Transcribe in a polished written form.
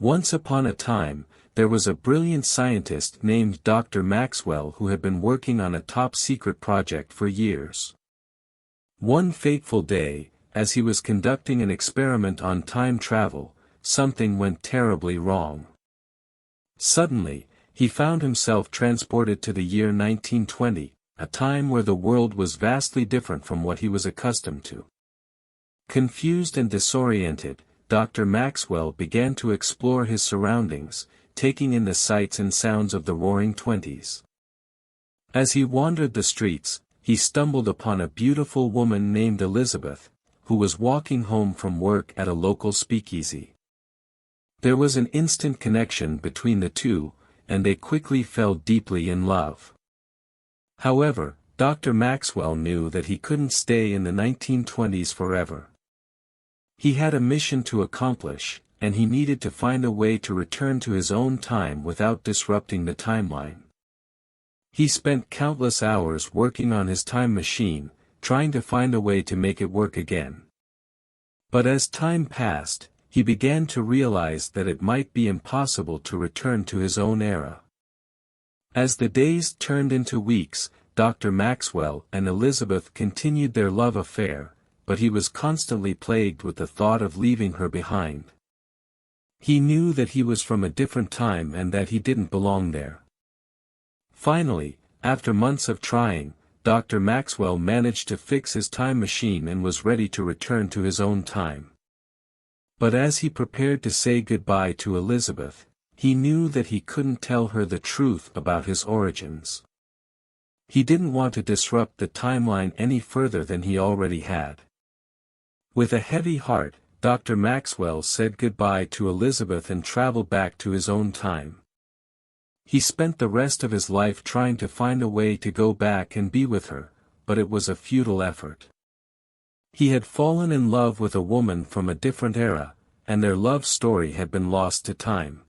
Once upon a time, there was a brilliant scientist named Dr. Maxwell who had been working on a top-secret project for years. One fateful day, as he was conducting an experiment on time travel, something went terribly wrong. Suddenly, he found himself transported to the year 1920, a time where the world was vastly different from what he was accustomed to. Confused and disoriented, Dr. Maxwell began to explore his surroundings, taking in the sights and sounds of the roaring '20s. As he wandered the streets, he stumbled upon a beautiful woman named Elizabeth, who was walking home from work at a local speakeasy. There was an instant connection between the two, and they quickly fell deeply in love. However, Dr. Maxwell knew that he couldn't stay in the 1920s forever. He had a mission to accomplish, and he needed to find a way to return to his own time without disrupting the timeline. He spent countless hours working on his time machine, trying to find a way to make it work again. But as time passed, he began to realize that it might be impossible to return to his own era. As the days turned into weeks, Dr. Maxwell and Elizabeth continued their love affair, but he was constantly plagued with the thought of leaving her behind. He knew that he was from a different time and that he didn't belong there. Finally, after months of trying, Dr. Maxwell managed to fix his time machine and was ready to return to his own time. But as he prepared to say goodbye to Elizabeth, he knew that he couldn't tell her the truth about his origins. He didn't want to disrupt the timeline any further than he already had. With a heavy heart, Dr. Maxwell said goodbye to Elizabeth and traveled back to his own time. He spent the rest of his life trying to find a way to go back and be with her, but it was a futile effort. He had fallen in love with a woman from a different era, and their love story had been lost to time.